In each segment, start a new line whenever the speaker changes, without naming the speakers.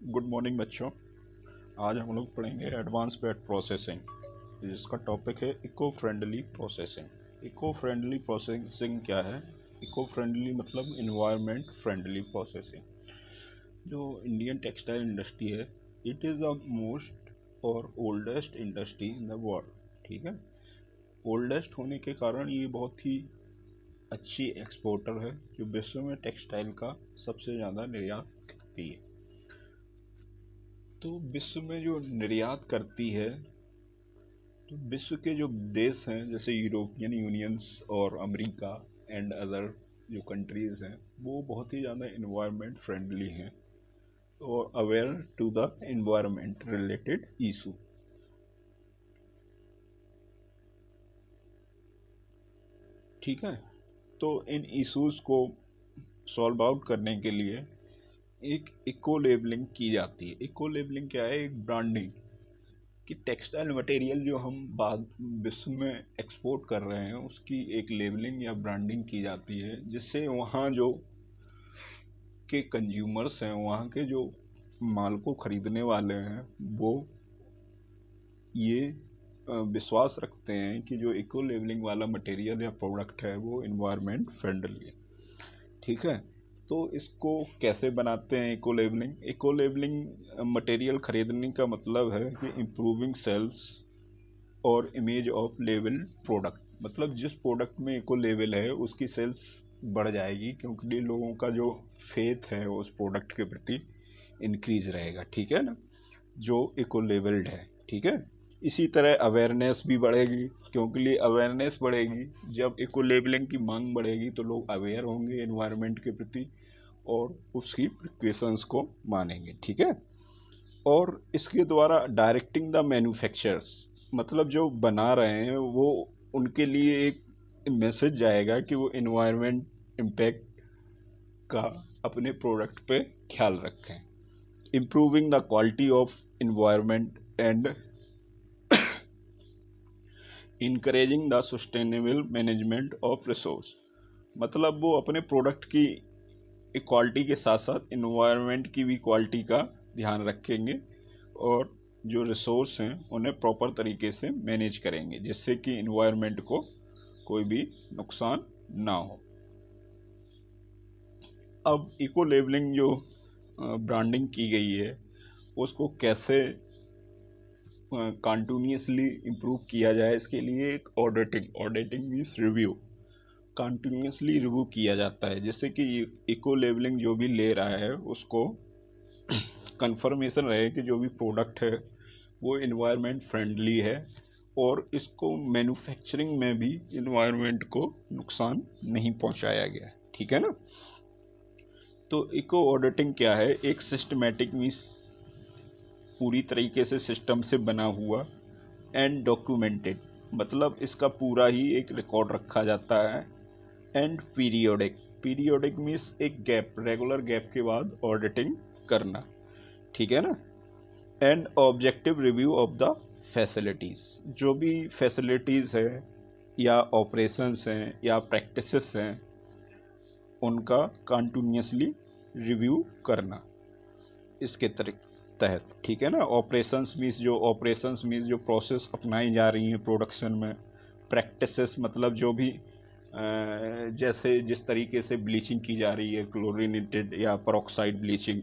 Good morning बच्चों। आज हम लोग पढ़ेंगे एडवांस वेट प्रोसेसिंग, जिसका टॉपिक है eco friendly processing. Eco friendly processing क्या है? इको फ्रेंडली मतलब इन्वायरमेंट फ्रेंडली प्रोसेसिंग। जो इंडियन टेक्सटाइल इंडस्ट्री है, इट इज़ द मोस्ट और oldest industry in the world. ठीक है, ओल्डेस्ट होने के कारण ये बहुत ही अच्छी एक्सपोर्टर है, जो विश्व में टेक्सटाइल का सबसे ज़्यादा निर्यात करती है। तो विश्व में जो निर्यात करती है, तो विश्व के जो देश हैं जैसे यूरोपियन यूनियंस और अमेरिका एंड अदर जो कंट्रीज़ हैं, वो बहुत ही ज़्यादा इन्वायरमेंट फ्रेंडली हैं और aware to the environment related issue. ठीक है, तो इन इश्यूज़ को सॉल्व आउट करने के लिए एक इको लेबलिंग की जाती है। इको लेबलिंग क्या है? एक ब्रांडिंग कि टेक्सटाइल मटेरियल जो हम बाद विश्व में एक्सपोर्ट कर रहे हैं, उसकी एक लेबलिंग या ब्रांडिंग की जाती है, जिससे वहाँ जो के कंज्यूमर्स हैं, वहाँ के जो माल को ख़रीदने वाले हैं, वो ये विश्वास रखते हैं कि जो इको लेबलिंग वाला मटेरियल या प्रोडक्ट है वो इन्वायरमेंट फ्रेंडली है। ठीक है, तो इसको कैसे बनाते हैं eco labelling? Eco labelling material खरीदने का मतलब है कि इम्प्रूविंग सेल्स और इमेज ऑफ लेवल प्रोडक्ट। मतलब जिस प्रोडक्ट में इको लेवल है उसकी सेल्स बढ़ जाएगी, क्योंकि लोगों का जो फेथ है उस प्रोडक्ट के प्रति इंक्रीज रहेगा। ठीक है ना, जो इको लेवल्ड है। ठीक है, इसी तरह अवेयरनेस भी बढ़ेगी, क्योंकि अवेयरनेस बढ़ेगी जब इको लेबलिंग की मांग बढ़ेगी तो लोग अवेयर होंगे एनवायरनमेंट के प्रति और उसकी प्रिकॉशंस को मानेंगे। ठीक है, और इसके द्वारा डायरेक्टिंग द मैन्युफैक्चरर्स, मतलब जो बना रहे हैं वो, उनके लिए एक मैसेज जाएगा कि वो इन्वायरमेंट इम्पैक्ट का अपने प्रोडक्ट पे ख्याल रखें। Improving the quality of environment and encouraging the sustainable management of resource. मतलब वो अपने प्रोडक्ट की क्वालिटी के साथ साथ इन्वायरमेंट की भी क्वालिटी का ध्यान रखेंगे और जो रिसोर्स हैं उन्हें प्रॉपर तरीके से मैनेज करेंगे, जिससे कि इन्वायरमेंट को कोई भी नुकसान ना हो। अब इको लेबलिंग जो ब्रांडिंग की गई है, उसको कैसे कंटिन्यूसली इम्प्रूव किया जाए, इसके लिए एक auditing means review, continuously review किया जाता है, जिससे कि इको लेबलिंग जो भी ले रहा है उसको कंफर्मेशन रहे कि जो भी प्रोडक्ट है वो इन्वायरमेंट फ्रेंडली है और इसको मैन्युफैक्चरिंग में भी इन्वायरमेंट को नुकसान नहीं पहुंचाया गया है। ठीक है ना, तो इको ऑडिटिंग क्या है? एक सिस्टमेटिक मीन्स पूरी तरीके से सिस्टम से बना हुआ एंड डॉक्यूमेंटेड, मतलब इसका पूरा ही एक रिकॉर्ड रखा जाता है। एंड पीरियोडिक मीन्स एक गैप, रेगुलर गैप के बाद ऑडिटिंग करना। ठीक है ना, and objective review of the facilities, जो भी फैसिलिटीज़ है या ऑपरेशंस हैं या प्रैक्टिसेस हैं, उनका कंटिन्यूसली रिव्यू करना इसके तहत। ठीक है ना, ऑपरेशंस मीन्स जो प्रोसेस अपनाई जा रही हैं प्रोडक्शन में। प्रैक्टिसेस मतलब जो भी जैसे जिस तरीके से ब्लीचिंग की जा रही है, क्लोरीनेटेड या पेरोक्साइड ब्लीचिंग,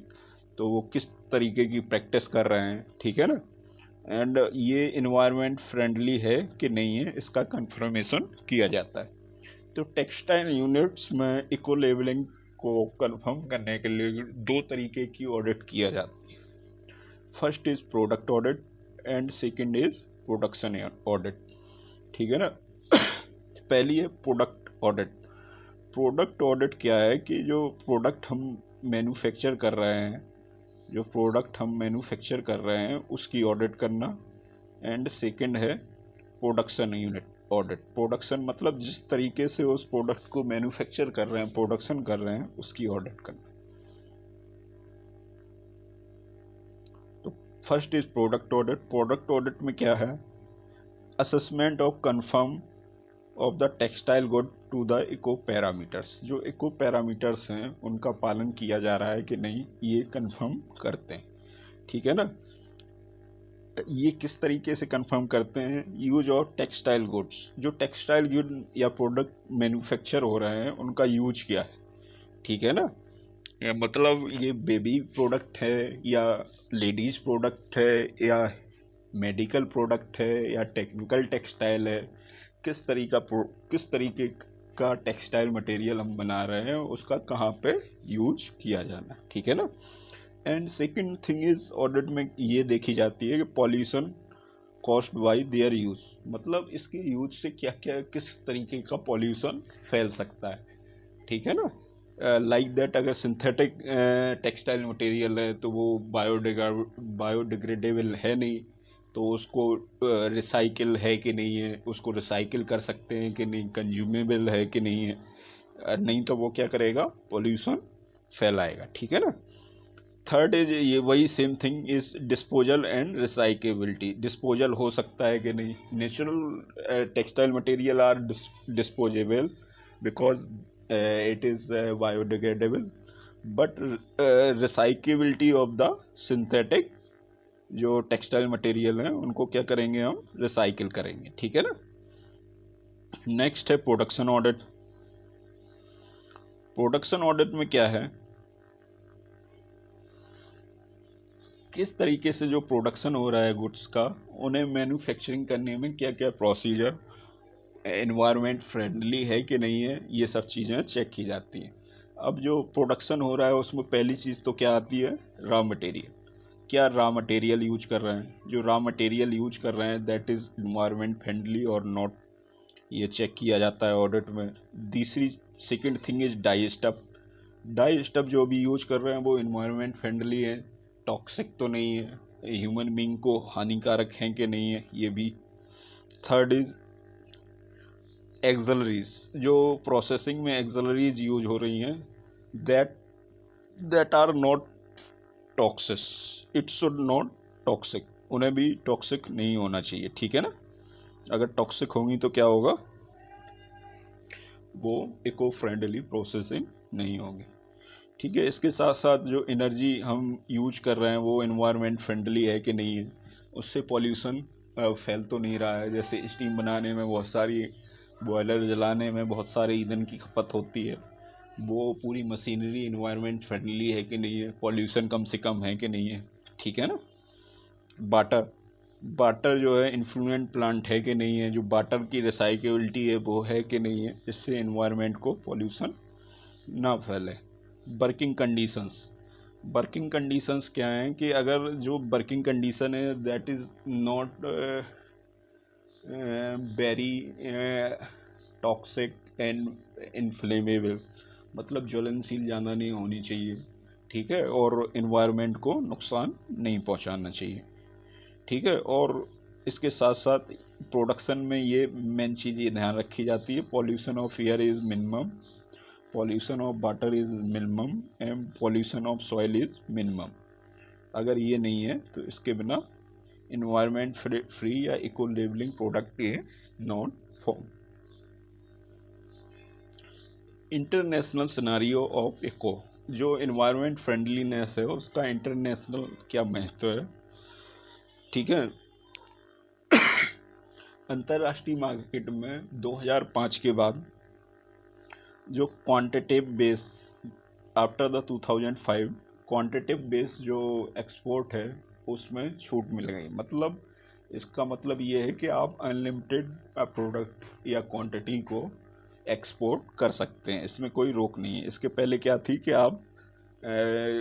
तो वो किस तरीके की प्रैक्टिस कर रहे हैं। ठीक है ना, एंड ये इन्वायरमेंट फ्रेंडली है कि नहीं है, इसका कंफर्मेशन किया जाता है। तो टेक्सटाइल यूनिट्स में इको लेबलिंग को कंफर्म करने के लिए दो तरीके की ऑडिट किया जाती है। First is product audit and second is production audit. ठीक है ना, पहली है प्रोडक्ट ऑडिट। प्रोडक्ट ऑडिट क्या है कि जो प्रोडक्ट हम मैन्युफैक्चर कर रहे हैं, उसकी ऑडिट करना। एंड सेकंड है प्रोडक्शन यूनिट ऑडिट। प्रोडक्शन मतलब जिस तरीके से उस प्रोडक्ट को मैन्युफैक्चर कर रहे हैं, प्रोडक्शन कर रहे हैं, उसकी ऑडिट करना। तो first is product audit. Product audit में क्या है? Assessment of confirm of the textile good to the eco parameters. जो इको पैरामीटर्स हैं उनका पालन किया जा रहा है कि नहीं, ये कंफर्म करते हैं। ठीक है ना। ये किस तरीके से कंफर्म करते हैं, यूज ऑफ टेक्सटाइल गुड्स, जो टेक्सटाइल गुड या प्रोडक्ट मैन्युफैक्चर हो रहे हैं उनका यूज क्या है, ठीक है ना। मतलब ये बेबी प्रोडक्ट है या लेडीज प्रोडक्ट है या मेडिकल प्रोडक्ट है या टेक्निकल टेक्सटाइल है, किस तरीके का टेक्सटाइल मटेरियल हम बना रहे हैं, उसका कहाँ पे यूज किया जाना, ठीक है ना। And second thing is audit में ये देखी जाती है कि pollution caused by there use, मतलब इसके यूज से क्या क्या किस तरीके का पॉल्यूशन फैल सकता है, ठीक है ना। लाइक दैट अगर सिंथेटिक टेक्सटाइल मटेरियल है तो वो बायोडिग्रेडेबल है नहीं, तो उसको रिसाइकिल है कि नहीं है, उसको रिसाइकिल कर सकते हैं कि नहीं, कंज्यूमेबल है कि नहीं है, नहीं तो वो क्या करेगा, पोल्यूशन फैलाएगा, ठीक है ना। थर्ड इज ये वही same thing is disposal and recyclability, disposal हो सकता है कि नहीं, natural textile material are disposable because it is biodegradable, but recyclability of the synthetic जो टेक्सटाइल मटेरियल हैं उनको क्या करेंगे, हम रिसाइकिल करेंगे, ठीक है ना। नेक्स्ट है प्रोडक्शन ऑडिट। प्रोडक्शन ऑडिट में क्या है, किस तरीके से जो प्रोडक्शन हो रहा है गुड्स का, उन्हें मैन्युफैक्चरिंग करने में क्या क्या प्रोसीजर, एनवायरनमेंट फ्रेंडली है कि नहीं है, ये सब चीज़ें चेक की जाती हैं। अब जो प्रोडक्शन हो रहा है उसमें पहली चीज़ तो क्या आती है, रॉ मटेरियल, क्या रॉ मटेरियल यूज कर रहे हैं, जो रॉ मटेरियल यूज कर रहे हैं दैट इज़ एनवायरनमेंट फ्रेंडली और नॉट, ये चेक किया जाता है ऑडिट में। दूसरी second thing is die stuff, die stuff जो भी यूज कर रहे हैं वो एनवायरनमेंट फ्रेंडली है, टॉक्सिक तो नहीं है, ह्यूमन बीइंग को हानिकारक है कि नहीं है, ये भी। थर्ड इज एक्सलरीज, जो प्रोसेसिंग में एक्सलरीज यूज हो रही हैं that are not toxic, it should not toxic, उन्हें भी टॉक्सिक नहीं होना चाहिए, ठीक है ना। अगर टॉक्सिक होंगी तो क्या होगा, वो इको फ्रेंडली प्रोसेसिंग नहीं होगी, ठीक है। इसके साथ साथ जो एनर्जी हम यूज कर रहे हैं वो एनवायरनमेंट फ्रेंडली है कि नहीं है, उससे पॉल्यूशन फैल तो नहीं रहा है, जैसे स्टीम बनाने में बहुत सारी, बॉयलर जलाने में बहुत सारे ईंधन की खपत होती है, वो पूरी मशीनरी एनवायरनमेंट फ्रेंडली है कि नहीं है, पॉल्यूशन कम से कम है कि नहीं है, ठीक है ना। वाटर जो है इन्फ्लुएंट प्लांट है कि नहीं है, जो वाटर की रिसाइकेबिलिटी है वो है कि नहीं है, इससे एनवायरनमेंट को पॉल्यूशन ना फैले। वर्किंग कंडीशंस क्या हैं कि अगर जो वर्किंग कंडीशन है that is not very toxic and inflammable, मतलब ज्वलनशील ज़्यादा नहीं होनी चाहिए, ठीक है, और इन्वायरमेंट को नुकसान नहीं पहुंचाना चाहिए, ठीक है। और इसके साथ साथ प्रोडक्शन में ये मेन चीज़ ये ध्यान रखी जाती है, pollution of air is minimum, pollution of water is minimum and pollution of soil is minimum. अगर ये नहीं है तो इसके बिना इन्वायरमेंट फ्री या eco labelling product is not form. International scenario of eco, जो इन्वायरमेंट फ्रेंडलीनेस है उसका इंटरनेशनल क्या महत्व है, ठीक है। अंतर्राष्ट्रीय मार्केट में 2005 के बाद जो quantitative base, after the 2005 quantitative base जो एक्सपोर्ट है उसमें छूट मिल गई, मतलब इसका मतलब ये है कि आप अनलिमिटेड प्रोडक्ट या क्वांटिटी को एक्सपोर्ट कर सकते हैं, इसमें कोई रोक नहीं है। इसके पहले क्या थी कि आप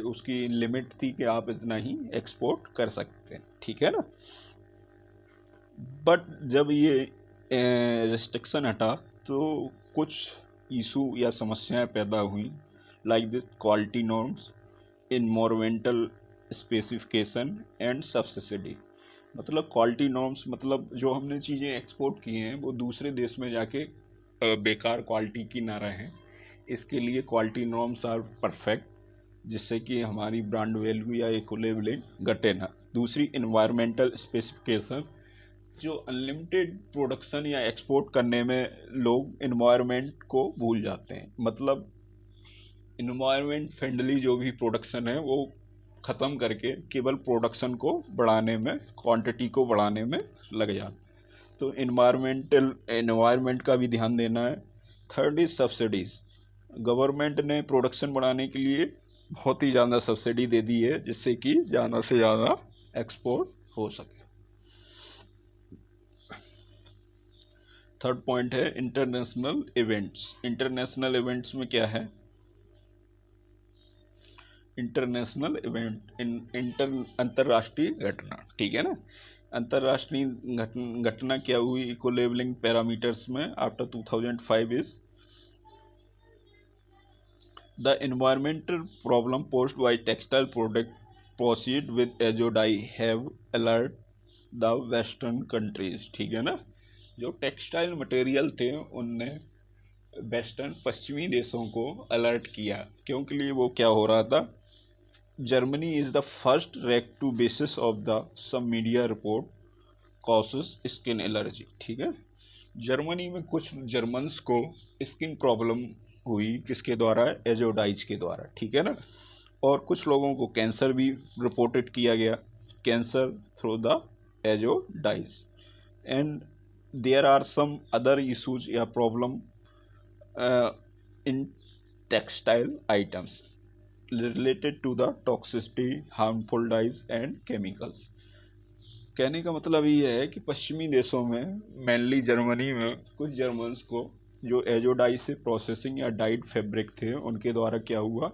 उसकी लिमिट थी कि आप इतना ही एक्सपोर्ट कर सकते हैं, ठीक है ना। बट जब ये रिस्ट्रिक्शन हटा तो कुछ इशू या समस्याएं पैदा हुई, like this quality norms, environmental specification and subsidy. मतलब क्वालिटी नॉर्म्स मतलब जो हमने चीज़ें एक्सपोर्ट की हैं वो दूसरे देश में जाके बेकार क्वालिटी की ना रहें, इसके लिए क्वालिटी नॉर्म्स आर परफेक्ट, जिससे कि हमारी ब्रांड वैल्यू या इको लेबलिंग घटे ना। दूसरी इन्वायरमेंटल स्पेसिफिकेशन, जो अनलिमिटेड प्रोडक्शन या एक्सपोर्ट करने में लोग इन्वायरमेंट को भूल जाते हैं, मतलब इन्वायरमेंट फ्रेंडली जो भी प्रोडक्शन है वो ख़त्म करके केवल प्रोडक्शन को बढ़ाने में, क्वांटिटी को बढ़ाने में लग जाते। तो एनवायरमेंट का भी ध्यान देना है। Third is subsidies. गवर्नमेंट ने प्रोडक्शन बढ़ाने के लिए बहुत ही ज़्यादा सब्सिडी दे दी है, जिससे कि ज़्यादा से ज़्यादा एक्सपोर्ट हो सके। थर्ड पॉइंट है इंटरनेशनल इवेंट्स। इंटरनेशनल इवेंट्स में क्या है? इंटरनेशनल इवेंट, अंतर्राष्ट्रीय घटना, ठीक है ना। अंतर्राष्ट्रीय घटना क्या हुई इको लेवलिंग पैरामीटर्स में after 2005 is the environmental problem posed by textile product proceed with azo dye have alert the western countries, ठीक है ना। जो टेक्सटाइल मटेरियल थे उनने वेस्टर्न पश्चिमी देशों को अलर्ट किया। क्योंकि लिए वो क्या हो रहा था? Germany is the first rank to basis of the some media report causes skin allergy, ठीक है। जर्मनी में कुछ जर्मन्स को स्किन प्रॉब्लम हुई, किसके द्वारा? एजोडाइज के द्वारा, ठीक है ना। और कुछ लोगों को कैंसर भी रिपोर्टेड किया गया, cancer through the azo dyes. And there are some other issues या problem in textile items related to the toxicity, harmful dyes and chemicals। कहने का मतलब ये है कि पश्चिमी देशों में, मेनली जर्मनी में, कुछ जर्मन्स को जो एजोडाई से प्रोसेसिंग या डाइड फैब्रिक थे उनके द्वारा क्या हुआ?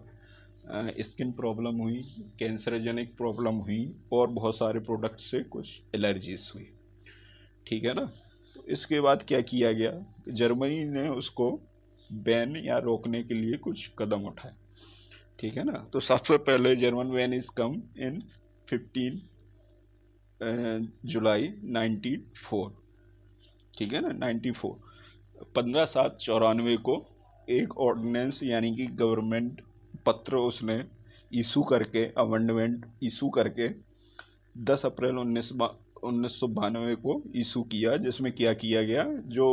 स्किन प्रॉब्लम हुई, कैंसरजेनिक प्रॉब्लम हुई और बहुत सारे प्रोडक्ट से कुछ एलर्जीज हुई, ठीक है ना। तो इसके बाद क्या किया गया? जर्मनी ने उसको बैन या रोकने के लिए कुछ कदम उठाए, ठीक है ना। तो सबसे पहले जर्मन बैन इज कम इन 15 जुलाई 94, ठीक है ना, 94। 15/7/94 को एक ऑर्डिनेंस यानी कि गवर्नमेंट पत्र उसने इशू करके, अमेंडमेंट इशू करके 10 अप्रैल 1992 को इशू किया, जिसमें क्या किया गया? जो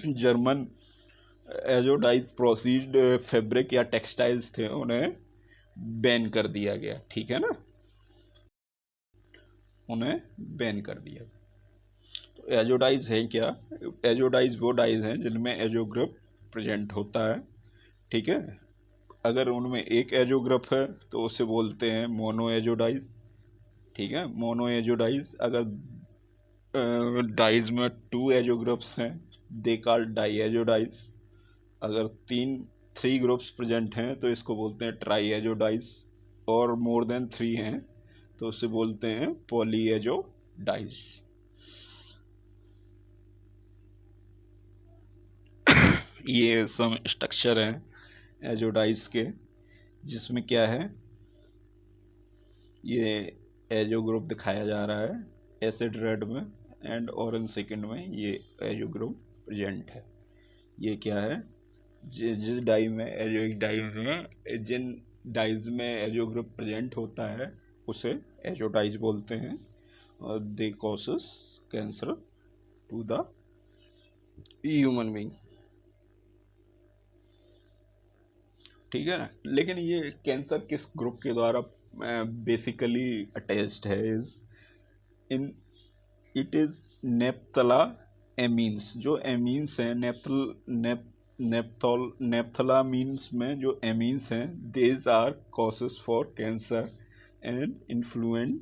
जर्मन एजोडाइज प्रोसीड फैब्रिक या टेक्सटाइल्स थे उन्हें बैन कर दिया गया, ठीक है ना, उन्हें बैन कर दिया। तो एजोडाइज है क्या? एजोडाइज वो डाइज हैं जिनमें एजो ग्रुप प्रेजेंट होता है, ठीक है। अगर उनमें एक एजो ग्रुप है तो उसे बोलते हैं मोनो एजोडाइज, ठीक है, मोनो एजोडाइज। अगर डाइज में 2 एजो ग्रुप्स हैं दे कॉल्ड डाई एजोडाइज। अगर 3 ग्रुप्स प्रेजेंट हैं तो इसको बोलते हैं ट्राई एजोडाइज, और मोर देन 3 हैं तो उसे बोलते हैं पॉली एजोडाइज। ये सम स्ट्रक्चर हैं एजोडाइज के, जिसमें क्या है? ये एजो ग्रुप दिखाया जा रहा है एसिड रेड में, एंड ऑरेंज सेकंड में ये एजो ग्रुप प्रेजेंट है। ये क्या है? जिस डाई में जिन डाइज में एजो ग्रुप प्रेजेंट होता है उसे एजोडाइज बोलते हैं, और they causes cancer to the human being, ठीक है ना। लेकिन ये कैंसर किस ग्रुप के द्वारा बेसिकली अटैच्ड है? Is in it is naphthyl amines. जो एमीन्स हैं नेप्थलामीन्स में जो एमीन्स हैं, these are causes for cancer and influent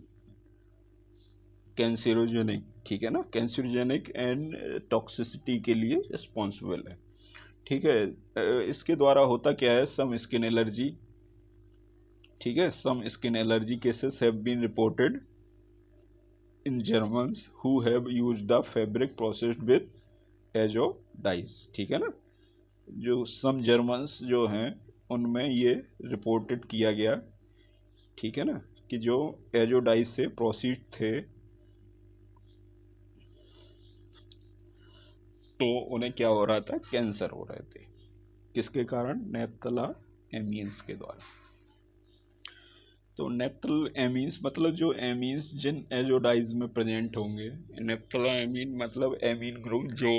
carcinogenic, ठीक है ना, कैंसरोजेनिक एंड टॉक्सिसिटी के लिए रिस्पॉन्सिबल है, ठीक है। इसके द्वारा होता क्या है? सम स्किन एलर्जी, ठीक है, some skin allergy cases have been reported in Germans who have used the fabric processed with azo dyes, ठीक है ना। जो सम जर्मन्स जो हैं उनमें ये रिपोर्टेड किया गया, ठीक है ना, कि जो एजोडाइज से प्रोसीड थे तो उन्हें क्या हो रहा था? कैंसर हो रहे थे। किसके कारण? नेप्थला एमीन्स के द्वारा। तो नेप्थल एमीन्स मतलब जो एमीन्स जिन एजोडाइज में प्रेजेंट होंगे। नेप्थला एमीन मतलब एमीन ग्रुप जो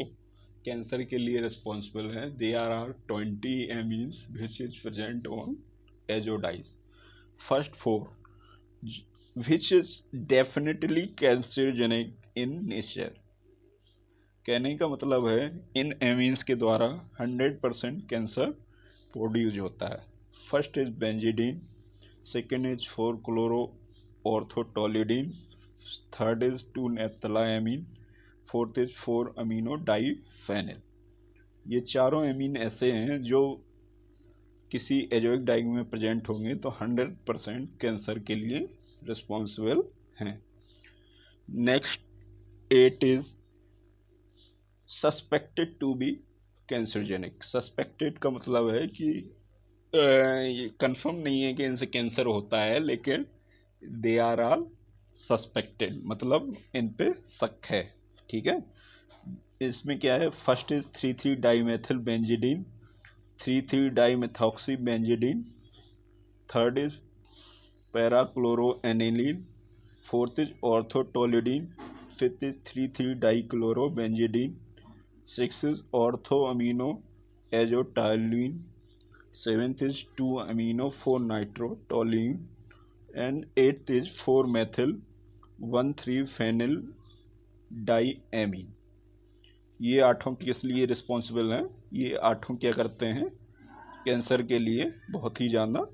कैंसर के लिए रिस्पॉन्सिबल है। They are 20 amines which is present on azo dyes. First four which is definitely carcinogenic in nature. कहने का मतलब है इन एमीन्स के द्वारा 100% कैंसर प्रोड्यूस होता है। First is benzidine, second is 4 chloro orthotoluidine, third is 2 naphthylamine, fourth is 4 amino diphenyl. ये चारों एमीन ऐसे हैं जो किसी एजोइक डाइग में प्रेजेंट होंगे तो 100% कैंसर के लिए रिस्पॉन्सिबल हैं। Next 8 is suspected to be carcinogenic. Suspected का मतलब है कि ये कंफर्म नहीं है कि इनसे कैंसर होता है, लेकिन दे आर ऑल सस्पेक्टेड, मतलब इन पे शक है। ठीक है, इसमें क्या है, first is 3,3 dimethyl benzidine, 3,3 dimethoxy benzidine, third is parachloroaniline, fourth is orthotoluidine, fifth is 3,3 dichloro benzidine, six is ortho amino azotoluene, seventh is 2 amino 4 nitrotoluene, and eighth is 4 methyl 1,3 phenyl diamine. ये आठों किस लिए responsible हैं? ये आठों क्या करते हैं? कैंसर के लिए बहुत ही ज़्यादा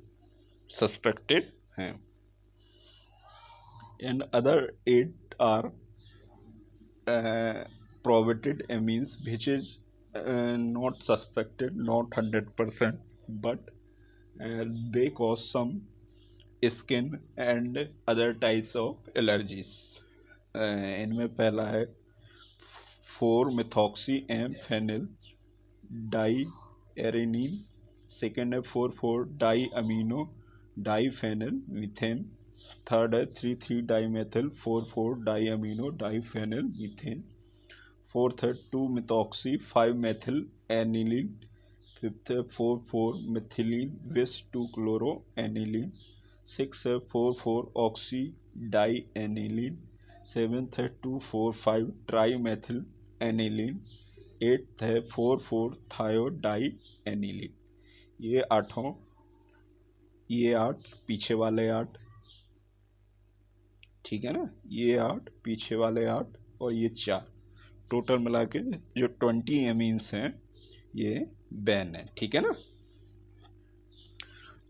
सस्पेक्टेड हैं। And other 8 are probated amines which is not suspected, not 100%, but they cause some skin and other types of allergies. इनमें पहला है 4-methoxy M phenyl diarenine, second है 4,4 डाइअमीनो डाइफेनिल मीथेन, थर्ड है 3,3 डाइमेथिल 4,4 डाइअमीनो डाइफेनिल मीथेन, फोर्थ है 2 methoxy 5 methyl aniline, fifth है 4,4 methylene विस 2 chloro aniline, six है 4,4 oxy die aniline, seventh है 2,4,5 ट्राई मेथिल एनिलीन, एट्थ है 4,4 थायोडाई एनिलीन। ये आठों, ये 8 पीछे वाले 8, ठीक है ना, ये 8 पीछे वाले 8 और ये 4, टोटल मिला के जो 20 एमीन्स हैं ये बैन है। ठीक है ना।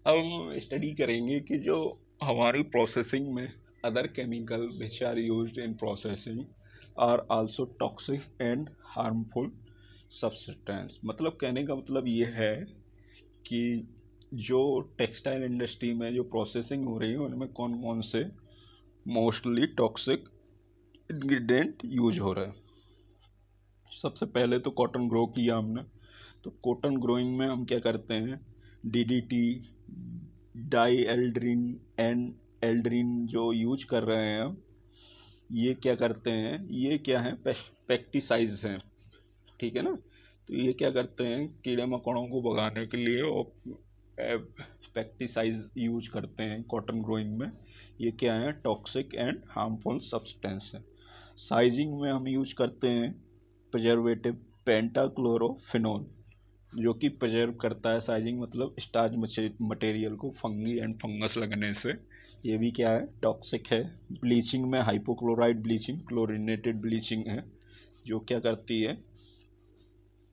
अब हम स्टडी करेंगे कि जो हमारी प्रोसेसिंग में other chemical which are used in processing are also toxic and harmful substance. मतलब कहने का मतलब ये है कि जो टेक्सटाइल इंडस्ट्री में जो प्रोसेसिंग हो रही है उनमें कौन कौन से मोस्टली टॉक्सिक इंग्रेडिएंट यूज हो रहे हैं। सबसे पहले तो कॉटन ग्रो किया हमने, तो कॉटन ग्रोइंग में हम क्या करते हैं, DDT dieldrin and aldrin जो यूज कर रहे हैं हम, ये क्या करते हैं, ये क्या है, पेस्टिसाइड्स हैं। ठीक है ना। तो ये क्या करते हैं, कीड़े मकोड़ों को भगाने के लिए और पेस्टिसाइड्स यूज करते हैं कॉटन ग्रोइंग में। ये क्या है, टॉक्सिक एंड हार्मफुल सब्सटेंस है। साइजिंग में हम यूज करते हैं प्रिजर्वेटिव पेंटाक्लोरोफिनोल, जो कि प्रिजर्व करता है, साइजिंग मतलब स्टार्च मटेरियल को फंगी एंड फंगस लगने से। ये भी क्या है, टॉक्सिक है। ब्लीचिंग में हाइपोक्लोराइड ब्लीचिंग, क्लोरीनेटेड ब्लीचिंग है, जो क्या करती है,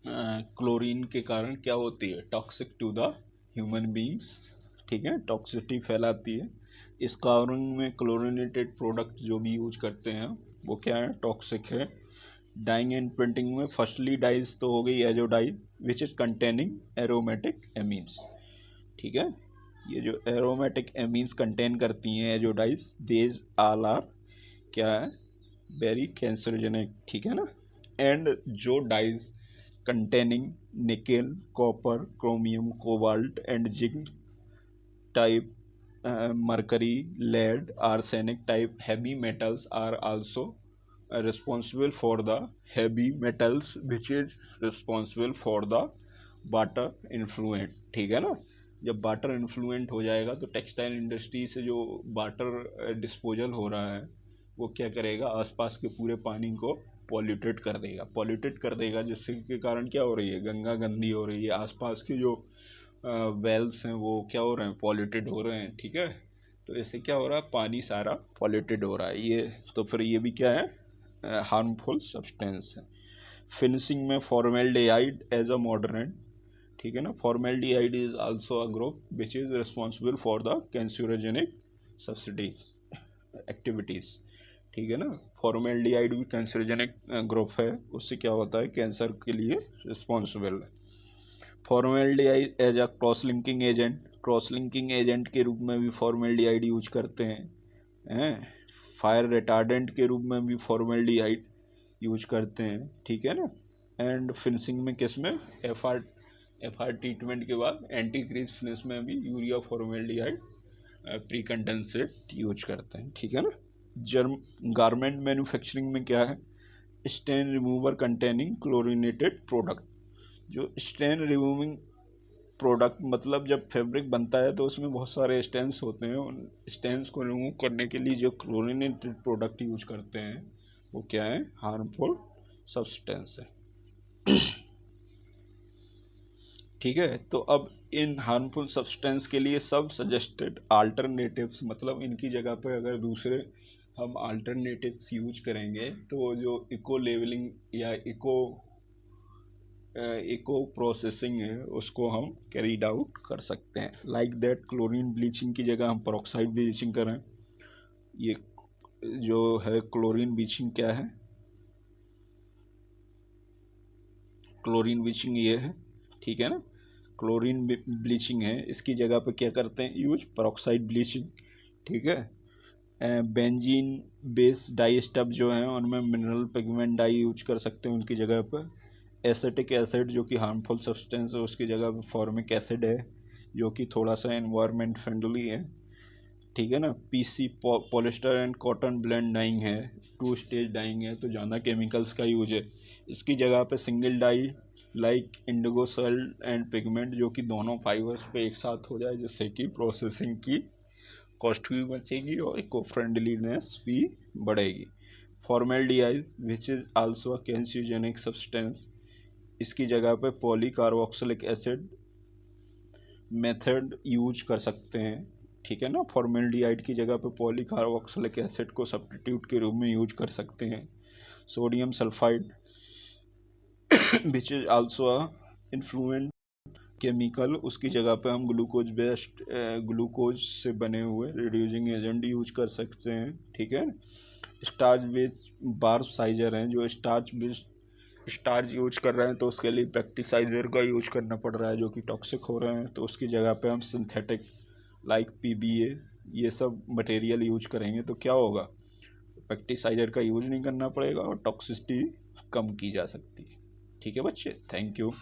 क्लोरीन के कारण क्या होती है, toxic to the human beings. ठीक है, टॉक्सिसिटी फैलाती है। इस कारण में क्लोरीनेटेड प्रोडक्ट जो भी यूज करते हैं वो क्या है, टॉक्सिक है। डाइंग एंड प्रिंटिंग में फर्स्टली डाइज तो हो गई azo dyes which is containing aromatic amines. ठीक है, ये जो एरोमेटिक एमीन्स कंटेन करती हैं एजोडाइज, देज ऑल आर क्या है, वेरी कैंसरजेनिक। ठीक है ना। एंड जो dyes containing nickel, copper, chromium, cobalt and zinc type, mercury, lead, arsenic type heavy metals are also responsible for the heavy metals which is responsible for the water influent। ठीक है ना। जब water influential हो जाएगा तो textile industry से जो water disposal हो रहा है वो क्या करेगा, आसपास के पूरे पानी को पॉल्यूटेड कर देगा, जिससे के कारण क्या हो रही है, गंगा गंदी हो रही है, आसपास के जो वेल्स हैं वो क्या हो रहे हैं, पॉल्यूटेड हो रहे हैं। ठीक है। तो इससे क्या हो रहा है, पानी सारा पॉल्यूटेड हो रहा है। ये तो फिर ये भी क्या है, हार्मफुल सब्सटेंस है। फिनिशिंग में फॉर्मेल्डिहाइड एज अ मॉडरेंट, ठीक है ना। Formaldehyde is also a group which is responsible for the carcinogenic subsidies activities, ठीक है ना। फॉर्मेल्डिहाइड भी कैंसरोजेनिक ग्रुप है, उससे क्या होता है, कैंसर के लिए रिस्पॉन्सिबल है। Formaldehyde as a cross linking agent, cross linking agent के रूप में भी फॉर्मेल्डिहाइड यूज करते हैं। फायर रिटार्डेंट के रूप में भी फॉर्मेल्डिहाइड यूज करते हैं, ठीक है ना। एंड फिनिशिंग में किस में, एफ आर ट्रीटमेंट के बाद एंटी क्रीज फिनिश में भी urea formaldehyde pre condensate use करते हैं, ठीक है ना। जर्म गारमेंट मैन्युफैक्चरिंग में क्या है, stain remover containing chlorinated product. जो स्टेन रिमूविंग प्रोडक्ट मतलब जब फैब्रिक बनता है तो उसमें बहुत सारे स्टेन्स होते हैं, उन स्टेन्स को रिमूव करने के लिए जो क्लोरीनेटेड प्रोडक्ट यूज करते हैं वो क्या है, हार्मफुल सब्सटेंस है, ठीक है। तो अब इन हार्मफुल सब्सटेंस के लिए सब सजेस्टेड अल्टरनेटिव्स, मतलब इनकी जगह पर अगर दूसरे हम अल्टरनेटिव्स यूज करेंगे तो जो इको लेवलिंग या इको प्रोसेसिंग है उसको हम कैरीड आउट कर सकते हैं। लाइक दैट क्लोरीन ब्लीचिंग की जगह हम पेरोक्साइड ब्लीचिंग करें। ये जो है क्लोरीन ब्लीचिंग क्या है, क्लोरीन ब्लीचिंग ये है, ठीक है ना। क्लोरीन ब्लीचिंग है, इसकी जगह पे क्या करते हैं यूज, पेरोक्साइड ब्लीचिंग, ठीक है। बेंजीन बेस डाई स्टफ जो है उनमें मिनरल पिगमेंट डाई यूज कर सकते हैं उनकी जगह पर। एसिटिक एसिड जो कि हार्मफुल सब्सटेंस है उसकी जगह पे फॉर्मिक एसिड है जो कि थोड़ा सा एनवायरनमेंट फ्रेंडली है, ठीक है ना। PC polyester and cotton blend dyeing है, 2 स्टेज डाइंग है, तो ज़्यादा केमिकल्स का यूज है। इसकी जगह पे single dye like indigo salt and pigment जो कि दोनों फाइबर्स पे एक साथ हो जाए, जिससे कि प्रोसेसिंग की कॉस्ट भी बचेगी और इको फ्रेंडलीनेस भी बढ़ेगी। Formaldehyde which is also a carcinogenic substance, इसकी जगह पे पॉलीकार्बोक्सिलिक एसिड मेथड यूज कर सकते हैं, ठीक है ना। फॉर्मेल्डिहाइड की जगह पे पॉलीकार्बोक्सिलिक एसिड को सब्स्टिट्यूट के रूप में यूज कर सकते हैं। Sodium sulphide which is also a influential chemical, उसकी जगह पे हम ग्लूकोज बेस्ड ग्लूकोज से बने हुए रिड्यूसिंग एजेंट यूज कर सकते हैं, ठीक है। स्टार्च बेस्ड बार्ब साइजर हैं, जो स्टार्च बेस्ड स्टार्च यूज कर रहे हैं तो उसके लिए पेस्टिसाइडर का यूज करना पड़ रहा है जो कि टॉक्सिक हो रहे हैं, तो उसकी जगह पे हम सिंथेटिक लाइक पीबीए ये सब मटेरियल यूज करेंगे तो क्या होगा, पेस्टिसाइडर का यूज नहीं करना पड़ेगा और टॉक्सिसिटी कम की जा सकती है, ठीक है बच्चे। Thank you.